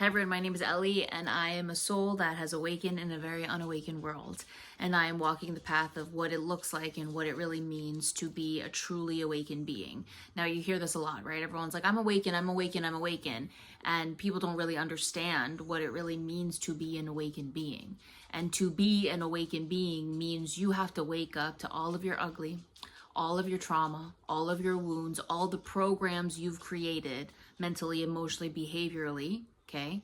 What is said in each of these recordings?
Hi everyone, my name is Ellie and I am a soul that has awakened in a very unawakened world. And I am walking the path of what it looks like and what it really means to be a truly awakened being. Now you hear this a lot, right? Everyone's like, I'm awakened, I'm awakened, I'm awakened. And people don't really understand what it really means to be an awakened being. And to be an awakened being means you have to wake up to all of your ugly, all of your trauma, all of your wounds, all the programs you've created mentally, emotionally, behaviorally, okay,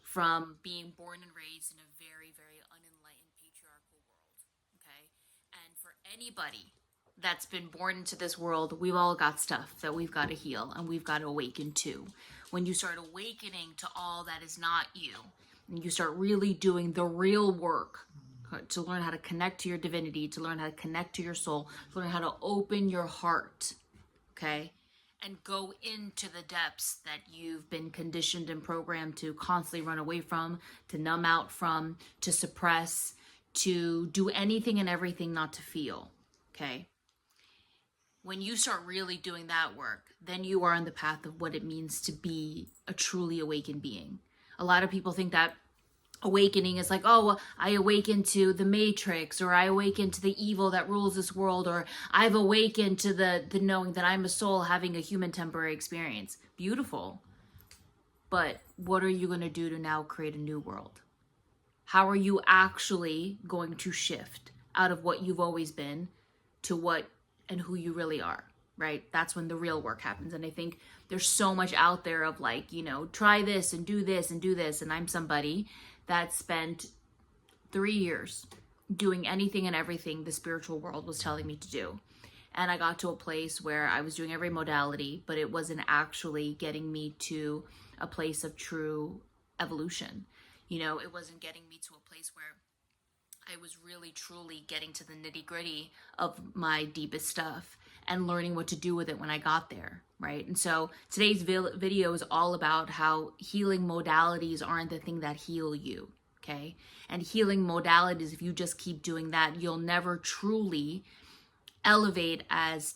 from being born and raised in a very, very unenlightened patriarchal world, okay? And for anybody that's been born into this world, we've all got stuff that we've got to heal and we've got to awaken to. When you start awakening to all that is not you, and you start really doing the real work to learn how to connect to your divinity, to learn how to connect to your soul, to learn how to open your heart, okay? And go into the depths that you've been conditioned and programmed to constantly run away from, to numb out from, to suppress, to do anything and everything not to feel, okay? When you start really doing that work, then you are on the path of what it means to be a truly awakened being. A lot of people think that awakening is like, oh, well, I awaken to the matrix, or I awaken to the evil that rules this world, or I've awakened to the knowing that I'm a soul having a human temporary experience. Beautiful. But what are you going to do to now create a new world? How are you actually going to shift out of what you've always been to what and who you really are, right? That's when the real work happens. And I think there's so much out there of like, you know, try this and do this and do this. And I'm somebody that spent 3 years doing anything and everything the spiritual world was telling me to do. And I got to a place where I was doing every modality, but it wasn't actually getting me to a place of true evolution. You know, it wasn't getting me to a place where I was really truly getting to the nitty-gritty of my deepest stuff and learning what to do with it when I got there, right? And so today's video is all about how healing modalities aren't the thing that heal you, okay? And healing modalities, if you just keep doing that, you'll never truly elevate as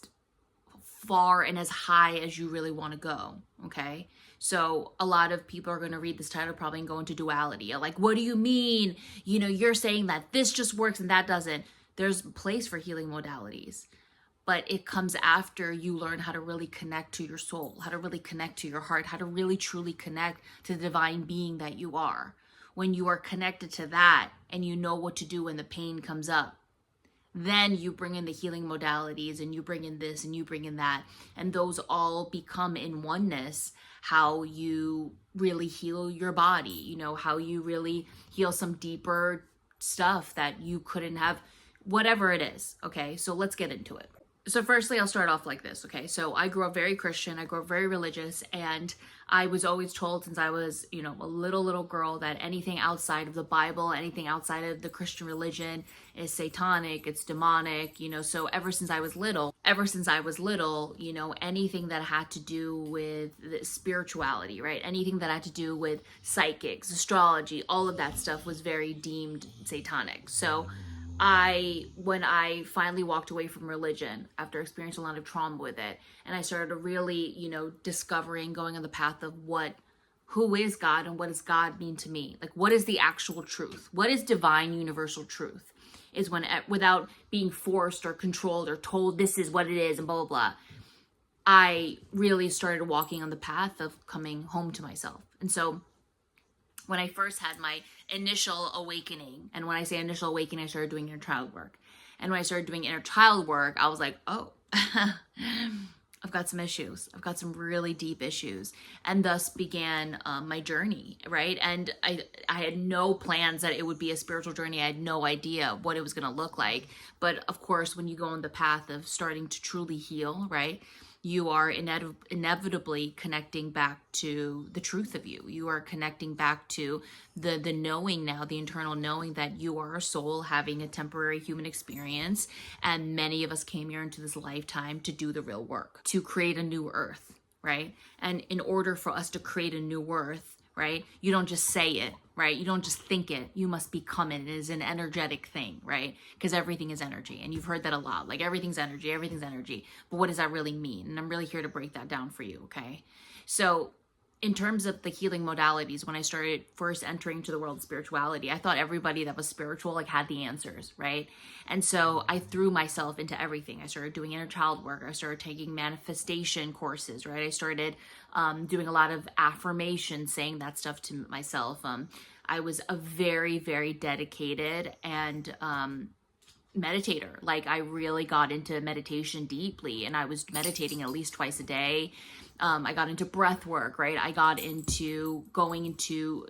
far and as high as you really want to go, okay? So a lot of people are going to read this title probably and go into duality. Like, what do you mean? You know, you're saying that this just works and that doesn't. There's a place for healing modalities, but it comes after you learn how to really connect to your soul, how to really connect to your heart, how to really truly connect to the divine being that you are. When you are connected to that and you know what to do when the pain comes up, then you bring in the healing modalities and you bring in this and you bring in that. And those all become in oneness, how you really heal your body, you know, how you really heal some deeper stuff that you couldn't have, whatever it is. Okay, so let's get into it. So firstly, I'll start off like this, okay? So I grew up very Christian, I grew up very religious, and I was always told since I was, you know, a little girl that anything outside of the Bible, anything outside of the Christian religion is satanic, it's demonic, you know. So ever since I was little, you know, anything that had to do with the spirituality, right? Anything that had to do with psychics, astrology, all of that stuff was very deemed satanic. So when I finally walked away from religion after experiencing a lot of trauma with it, and I started to really, you know, discovering, going on the path of who is God and what does God mean to me? Like, what is the actual truth? What is divine universal truth? Is when, without being forced or controlled or told this is what it is and blah, blah, blah, I really started walking on the path of coming home to myself. And so when I first had my initial awakening, and when I say initial awakening, I started doing inner child work. And when I started doing inner child work, I was like, oh, I've got some issues. I've got some really deep issues. And thus began my journey, right? And I had no plans that it would be a spiritual journey. I had no idea what it was going to look like. But of course, when you go on the path of starting to truly heal, right, you are inevitably connecting back to the truth of you. You are connecting back to the knowing now, the internal knowing that you are a soul having a temporary human experience. And many of us came here into this lifetime to do the real work, to create a new earth, right? And in order for us to create a new earth, right, you don't just say it, right? You don't just think it, you must become it. It is an energetic thing, right? Because everything is energy. And you've heard that a lot, like everything's energy, everything's energy. But what does that really mean? And I'm really here to break that down for you, okay? So in terms of the healing modalities, when I started first entering into the world of spirituality, I thought everybody that was spiritual like had the answers, right? And so I threw myself into everything. I started doing inner child work. I started taking manifestation courses, right? I started doing a lot of affirmation, saying that stuff to myself. I was a very, very dedicated and meditator. Like, I really got into meditation deeply, and I was meditating at least twice a day. I got into breath work, right? I got into going into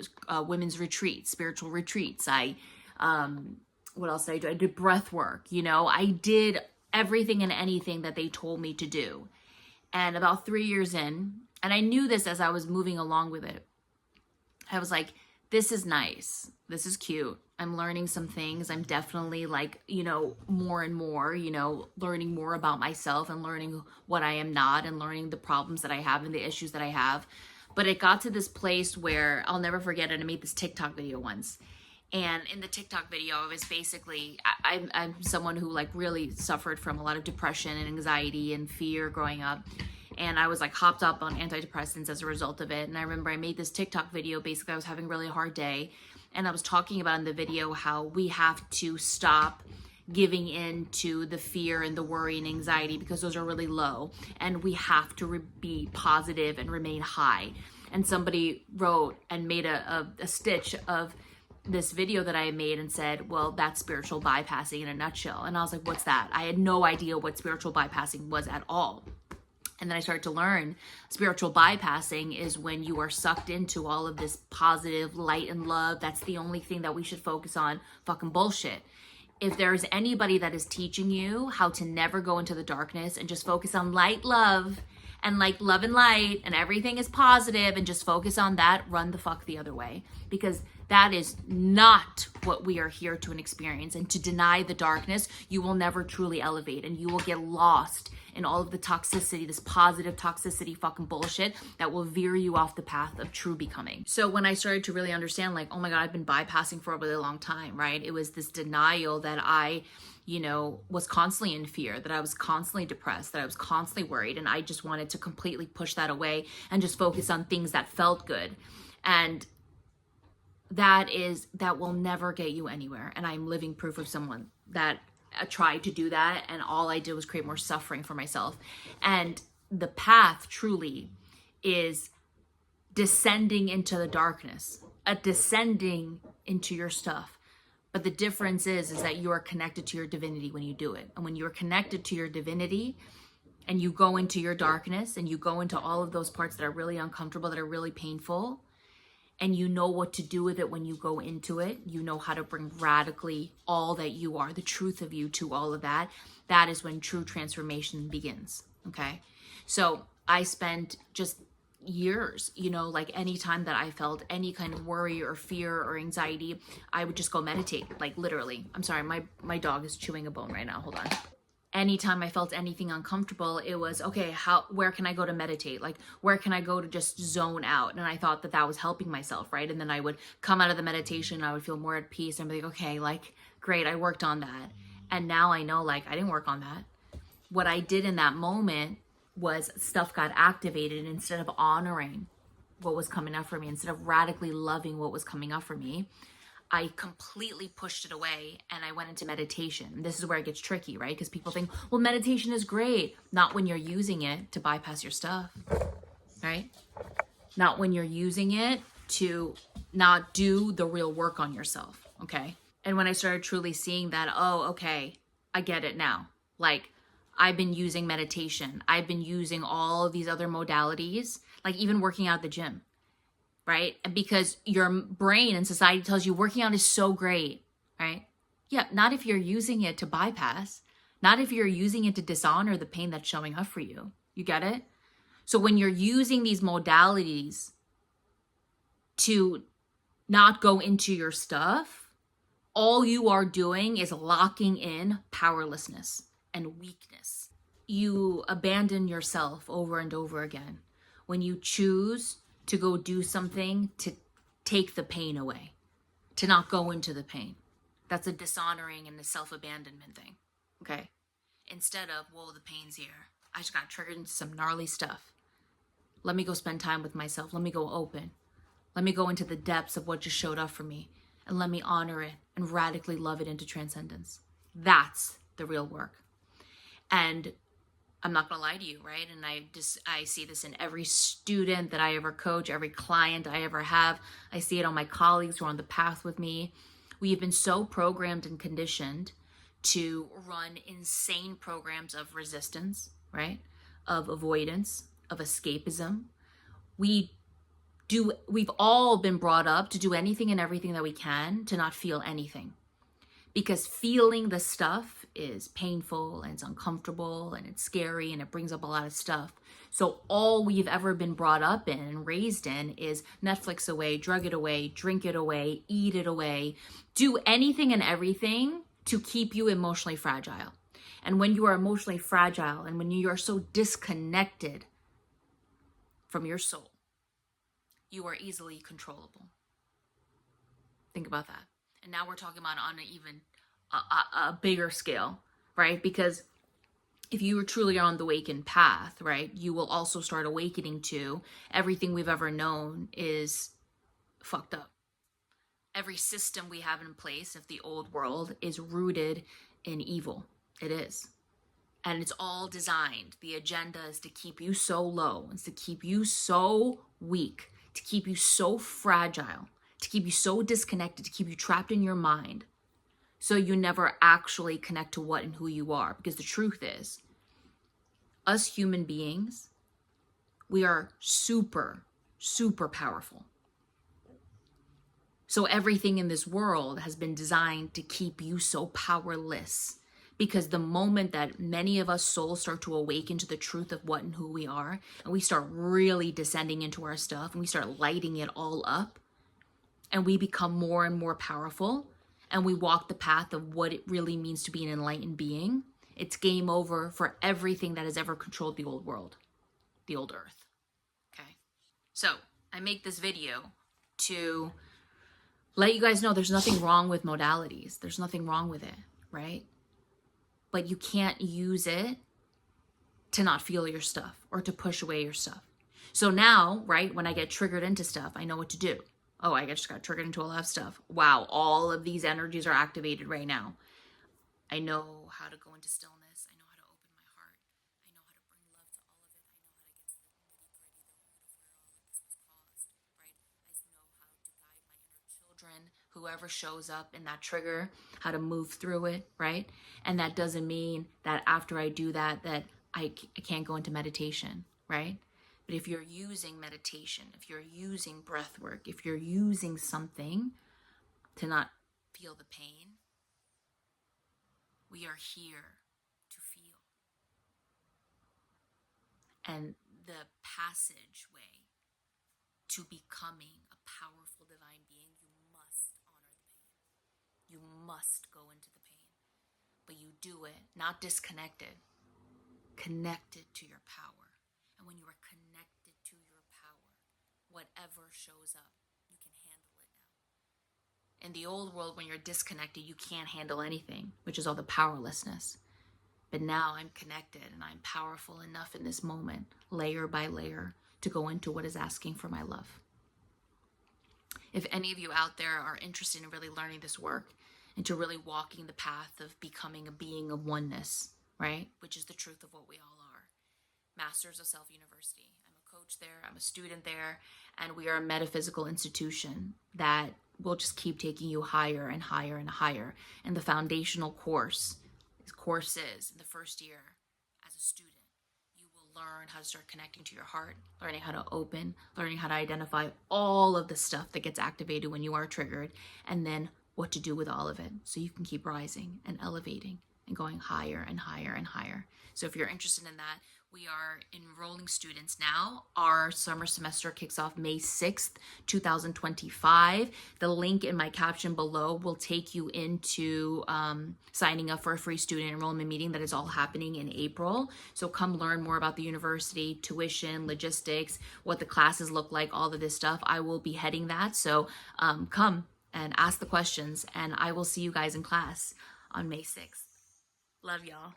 women's retreats, spiritual retreats. What else did I do? I did breath work, you know, I did everything and anything that they told me to do. And about 3 years in, and I knew this as I was moving along with it, I was like, this is nice. This is cute. I'm learning some things. I'm definitely like, you know, more and more, you know, learning more about myself and learning what I am not and learning the problems that I have and the issues that I have. But it got to this place where I'll never forget it. I made this TikTok video once. And in the TikTok video, it was basically, I'm someone who like really suffered from a lot of depression and anxiety and fear growing up. And I was like hopped up on antidepressants as a result of it. And I remember I made this TikTok video. Basically, I was having a really hard day. And I was talking about in the video how we have to stop giving in to the fear and the worry and anxiety because those are really low. And we have to be positive and remain high. And somebody wrote and made a stitch of this video that I had made and said, well, that's spiritual bypassing in a nutshell. And I was like, what's that? I had no idea what spiritual bypassing was at all. And then I started to learn spiritual bypassing is when you are sucked into all of this positive light and love. That's the only thing that we should focus on. Fucking bullshit. If there's anybody that is teaching you how to never go into the darkness and just focus on light, love, and like love and light, and everything is positive, and just focus on that, run the fuck the other way. Because that is not what we are here to experience. And to deny the darkness, you will never truly elevate, and you will get lost in all of the toxicity, this positive toxicity fucking bullshit that will veer you off the path of true becoming. So when I started to really understand, like, oh my God, I've been bypassing for a really long time, right? It was this denial that I, you know, was constantly in fear, that I was constantly depressed, that I was constantly worried. And I just wanted to completely push that away and just focus on things that felt good. And that will never get you anywhere. And I'm living proof of someone that tried to do that, and all I did was create more suffering for myself. And the path truly is descending into the darkness, descending into your stuff. But the difference is that you are connected to your divinity when you do it. And when you're connected to your divinity and you go into your darkness and you go into all of those parts that are really uncomfortable, that are really painful, and you know what to do with it when you go into it, you know how to bring radically all that you are, the truth of you, to all of that. That is when true transformation begins, okay? So I spent just years, you know, like anytime that I felt any kind of worry or fear or anxiety, I would just go meditate, like literally. I'm sorry, my dog is chewing a bone right now, hold on. Anytime I felt anything uncomfortable, it was, okay, where can I go to meditate? Like, where can I go to just zone out? And I thought that was helping myself, right? And then I would come out of the meditation and I would feel more at peace and be like, okay, like, great, I worked on that. And now I know, like, I didn't work on that. What I did in that moment was stuff got activated, and instead of honoring what was coming up for me, instead of radically loving what was coming up for me, I completely pushed it away and I went into meditation. This is where it gets tricky, right? Because people think, well, meditation is great. Not when you're using it to bypass your stuff, right? Not when you're using it to not do the real work on yourself, okay? And when I started truly seeing that, oh, okay, I get it now. Like, I've been using meditation. I've been using all of these other modalities, like even working out at the gym. Right? Because your brain and society tells you working out is so great, right? Yeah, not if you're using it to bypass, not if you're using it to dishonor the pain that's showing up for you. You get it? So when you're using these modalities to not go into your stuff, all you are doing is locking in powerlessness and weakness. You abandon yourself over and over again when you choose to go do something to take the pain away, to not go into the pain. That's a dishonoring and a self-abandonment thing, okay? Instead of, whoa, the pain's here. I just got triggered into some gnarly stuff. Let me go spend time with myself. Let me go open. Let me go into the depths of what just showed up for me, and let me honor it and radically love it into transcendence. That's the real work. And I'm not gonna lie to you, right? And I see this in every student that I ever coach, every client I ever have. I see it on my colleagues who are on the path with me. We have been so programmed and conditioned to run insane programs of resistance, right? Of avoidance, of escapism. We've all been brought up to do anything and everything that we can to not feel anything. Because feeling the stuff is painful and it's uncomfortable and it's scary and it brings up a lot of stuff. So all we've ever been brought up in and raised in is Netflix away, drug it away, drink it away, eat it away, do anything and everything to keep you emotionally fragile. And when you are emotionally fragile and when you are so disconnected from your soul, you are easily controllable. Think about that. And now we're talking about on an even a bigger scale, right? Because if you are truly on the awakened path, right, you will also start awakening to everything we've ever known is fucked up. Every system we have in place of the old world is rooted in evil. It is. And it's all designed. The agenda is to keep you so low. It's to keep you so weak, to keep you so fragile, to keep you so disconnected, to keep you trapped in your mind, so you never actually connect to what and who you are. Because the truth is, us human beings, we are super, super powerful. So everything in this world has been designed to keep you so powerless. Because the moment that many of us souls start to awaken to the truth of what and who we are, and we start really descending into our stuff, and we start lighting it all up, and we become more and more powerful, and we walk the path of what it really means to be an enlightened being, it's game over for everything that has ever controlled the old world, the old earth. Okay? So I make this video to let you guys know there's nothing wrong with modalities. There's nothing wrong with it, right? But you can't use it to not feel your stuff or to push away your stuff. So now, right, when I get triggered into stuff, I know what to do. Oh, I just got triggered into a lot of stuff. Wow, all of these energies are activated right now. I know how to go into stillness. I know how to open my heart. I know how to bring love to all of it. I know how to get to the nitty-gritty, the root of where all of this was caused, right? I know how to guide my inner children, whoever shows up in that trigger, how to move through it, right? And that doesn't mean that after I do that, that I can't go into meditation, right? But if you're using meditation, if you're using breath work, if you're using something to not feel the pain, we are here to feel. And the passageway to becoming a powerful divine being, you must honor the pain. You must go into the pain. But you do it not disconnected, connected to your power. And when you are connected to your power, whatever shows up, you can handle it now. In the old world, when you're disconnected, you can't handle anything, which is all the powerlessness. But now I'm connected and I'm powerful enough in this moment, layer by layer, to go into what is asking for my love. If any of you out there are interested in really learning this work and to really walking the path of becoming a being of oneness, right? Which is the truth of what we all are. Masters of Self University. I'm a coach there, I'm a student there, and we are a metaphysical institution that will just keep taking you higher and higher and higher. And the foundational courses in the first year as a student, you will learn how to start connecting to your heart, learning how to open, learning how to identify all of the stuff that gets activated when you are triggered, and then what to do with all of it so you can keep rising and elevating and going higher and higher and higher. So if you're interested in that, we are enrolling students now. Our summer semester kicks off May 6th, 2025. The link in my caption below will take you into signing up for a free student enrollment meeting that is all happening in April. So come learn more about the university, tuition, logistics, what the classes look like, all of this stuff. I will be heading that. So come and ask the questions, and I will see you guys in class on May 6th. Love y'all.